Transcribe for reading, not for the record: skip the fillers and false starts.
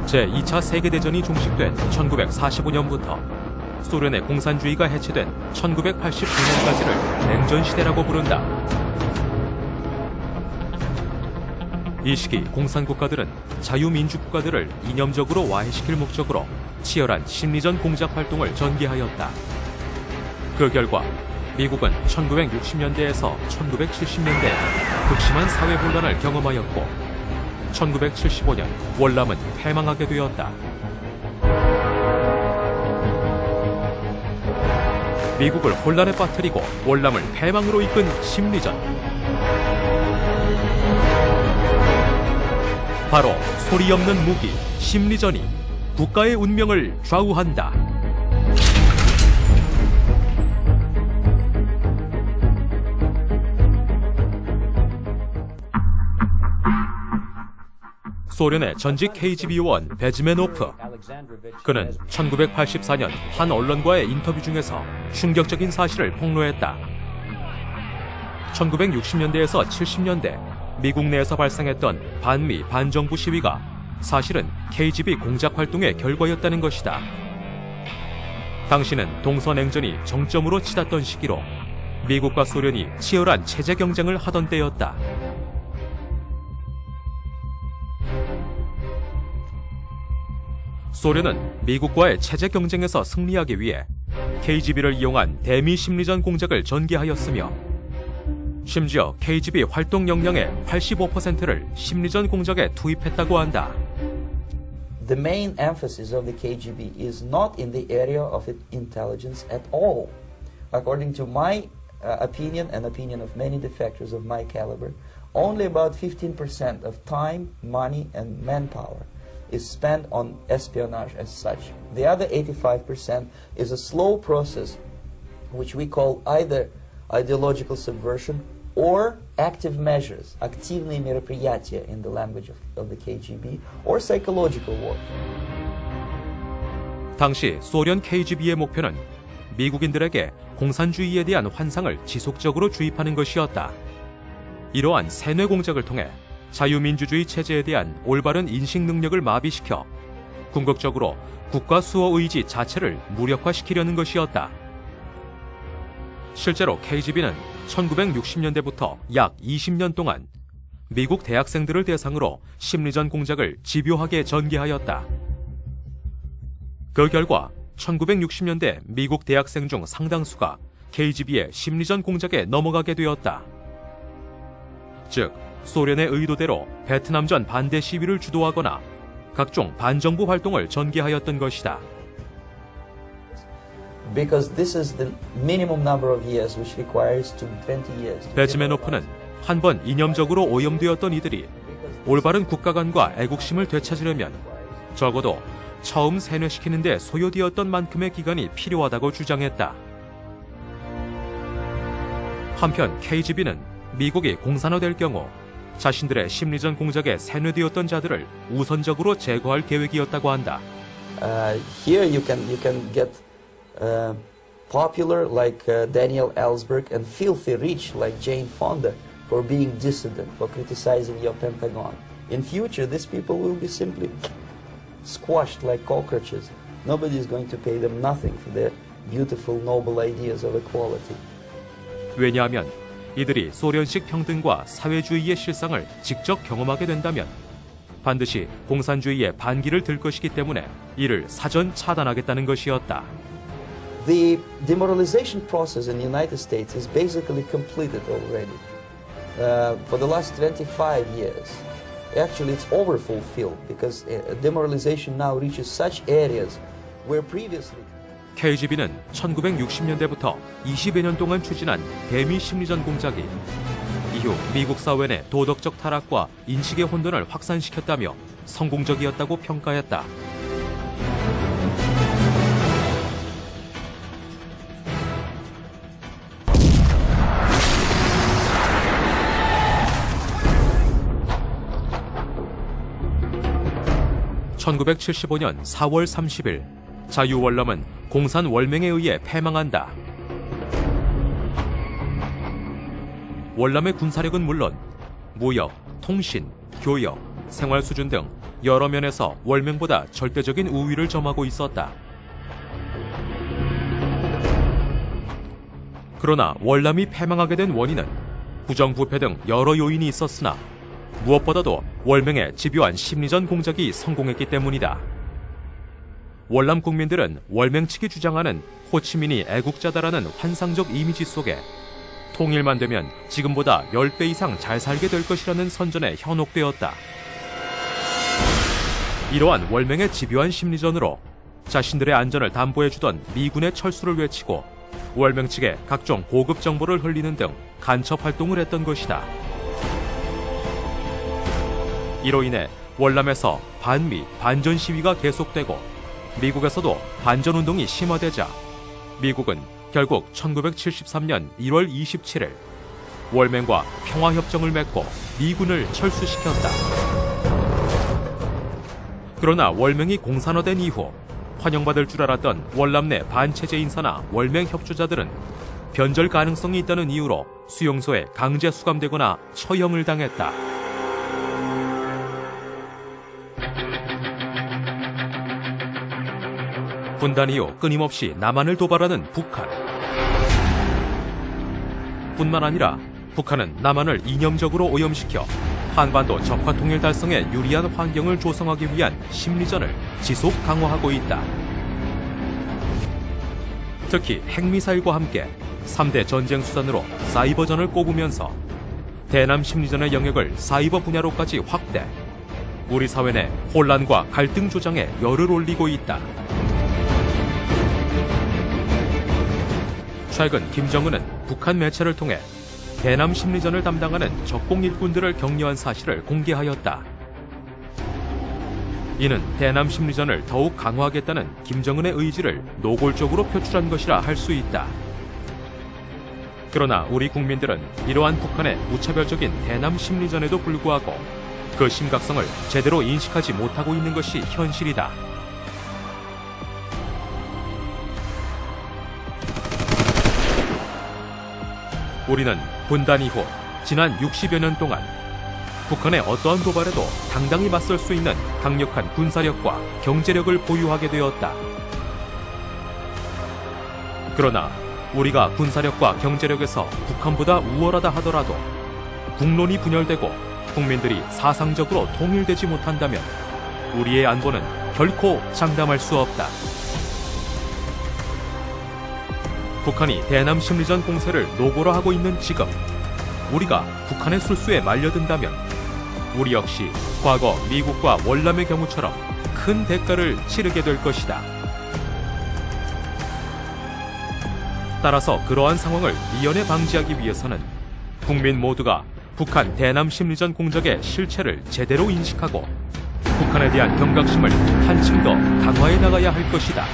제2차 세계대전이 종식된 1945년부터 소련의 공산주의가 해체된 1989년까지를 냉전시대라고 부른다. 이 시기 공산국가들은 자유민주국가들을 이념적으로 와해시킬 목적으로 치열한 심리전 공작 활동을 전개하였다. 그 결과 미국은 1960년대에서 1970년대에 극심한 사회 분란을 경험하였고 1975년 월남은 패망하게 되었다. 미국을 혼란에 빠뜨리고 월남을 패망으로 이끈 심리전. 바로 소리 없는 무기, 심리전이 국가의 운명을 좌우한다. 소련의 전직 KGB 요원 베즈메노프. 그는 1984년 한 언론과의 인터뷰 중에서 충격적인 사실을 폭로했다. 1960년대에서 70년대 미국 내에서 발생했던 반미 반정부 시위가 사실은 KGB 공작 활동의 결과였다는 것이다. 당시는 동서냉전이 정점으로 치닫던 시기로 미국과 소련이 치열한 체제 경쟁을 하던 때였다. 소련은 미국과의 체제 경쟁에서 승리하기 위해 KGB를 이용한 대미 심리전 공작을 전개하였으며 심지어 KGB 활동 역량의 85%를 심리전 공작에 투입했다고 한다. The main emphasis of the KGB is not in the area of intelligence at all. According to my opinion and opinion of many defectors of my caliber, only about 15% of time, money and manpower is spent on espionage as such. The other 85% is a slow process which we call either ideological subversion or active measures, активные мероприятия in the language of the KGB, or psychological war. 당시 소련 KGB의 목표는 미국인들에게 공산주의에 대한 환상을 지속적으로 주입하는 것이었다. 이러한 세뇌 공작을 통해 자유민주주의 체제에 대한 올바른 인식 능력을 마비시켜 궁극적으로 국가 수호 의지 자체를 무력화시키려는 것이었다. 실제로 KGB는 1960년대부터 약 20년 동안 미국 대학생들을 대상으로 심리전 공작을 집요하게 전개하였다. 그 결과 1960년대 미국 대학생 중 상당수가 KGB의 심리전 공작에 넘어가게 되었다. 즉, 소련의 의도대로 베트남전 반대 시위를 주도하거나 각종 반정부 활동을 전개하였던 것이다. Because this is the minimum number of years which requires to 20 years. 베즈메노프는 한 번 이념적으로 오염되었던 이들이 올바른 국가관과 애국심을 되찾으려면 적어도 처음 세뇌시키는 데 소요되었던 만큼의 기간이 필요하다고 주장했다. 한편 KGB는 미국이 공산화될 경우 자신들의 심리전 공작에 세뇌되었던 자들을 우선적으로 제거할 계획이었다고 한다. Here you can get popular like Daniel Ellsberg and filthy rich like Jane Fonda for being dissident, for criticizing your Pentagon. In future, these people will be simply squashed like cockroaches. Nobody is going to pay them nothing for their beautiful, noble ideas of equality. 왜냐하면 이들이 소련식 평등과 사회주의의 실상을 직접 경험하게 된다면 반드시 공산주의의 반기를 들 것이기 때문에 이를 사전 차단하겠다는 것이었다. The demoralization process in the United States is basically completed already. For the last 25 years, actually it's overfulfilled because demoralization now reaches such areas where previously KGB는 1960년대부터 20여 년 동안 추진한 대미 심리전 공작이 이후 미국 사회 내 도덕적 타락과 인식의 혼돈을 확산시켰다며 성공적이었다고 평가했다. (1975년 4월 30일) 자유월남은 공산월맹에 의해 패망한다. 월남의 군사력은 물론 무역, 통신, 교역, 생활 수준 등 여러 면에서 월맹보다 절대적인 우위를 점하고 있었다. 그러나 월남이 패망하게 된 원인은 부정부패 등 여러 요인이 있었으나 무엇보다도 월맹의 집요한 심리전 공작이 성공했기 때문이다. 월남 국민들은 월맹 측이 주장하는 호치민이 애국자다라는 환상적 이미지 속에 통일만 되면 지금보다 10배 이상 잘 살게 될 것이라는 선전에 현혹되었다. 이러한 월맹의 집요한 심리전으로 자신들의 안전을 담보해주던 미군의 철수를 외치고 월맹 측에 각종 고급 정보를 흘리는 등 간첩 활동을 했던 것이다. 이로 인해 월남에서 반미, 반전 시위가 계속되고 미국에서도 반전운동이 심화되자 미국은 결국 1973년 1월 27일 월맹과 평화협정을 맺고 미군을 철수시켰다. 그러나 월맹이 공산화된 이후 환영받을 줄 알았던 월남 내 반체제 인사나 월맹 협조자들은 변절 가능성이 있다는 이유로 수용소에 강제 수감되거나 처형을 당했다. 분단 이후 끊임없이 남한을 도발하는 북한. 뿐만 아니라 북한은 남한을 이념적으로 오염시켜 한반도 적화 통일 달성에 유리한 환경을 조성하기 위한 심리전을 지속 강화하고 있다. 특히 핵미사일과 함께 3대 전쟁 수단으로 사이버전을 꼽으면서 대남 심리전의 영역을 사이버 분야로까지 확대, 우리 사회 내 혼란과 갈등 조장에 열을 올리고 있다. 최근 김정은은 북한 매체를 통해 대남 심리전을 담당하는 적공 일꾼들을 격려한 사실을 공개하였다. 이는 대남 심리전을 더욱 강화하겠다는 김정은의 의지를 노골적으로 표출한 것이라 할 수 있다. 그러나 우리 국민들은 이러한 북한의 무차별적인 대남 심리전에도 불구하고 그 심각성을 제대로 인식하지 못하고 있는 것이 현실이다. 우리는 분단 이후 지난 60여 년 동안 북한의 어떠한 도발에도 당당히 맞설 수 있는 강력한 군사력과 경제력을 보유하게 되었다. 그러나 우리가 군사력과 경제력에서 북한보다 우월하다 하더라도 국론이 분열되고 국민들이 사상적으로 통일되지 못한다면 우리의 안보는 결코 장담할 수 없다. 북한이 대남 심리전 공세를 노골화하고 있는 지금 우리가 북한의 술수에 말려든다면 우리 역시 과거 미국과 월남의 경우처럼 큰 대가를 치르게 될 것이다. 따라서 그러한 상황을 미연에 방지하기 위해서는 국민 모두가 북한 대남 심리전 공작의 실체를 제대로 인식하고 북한에 대한 경각심을 한층 더 강화해 나가야 할 것이다.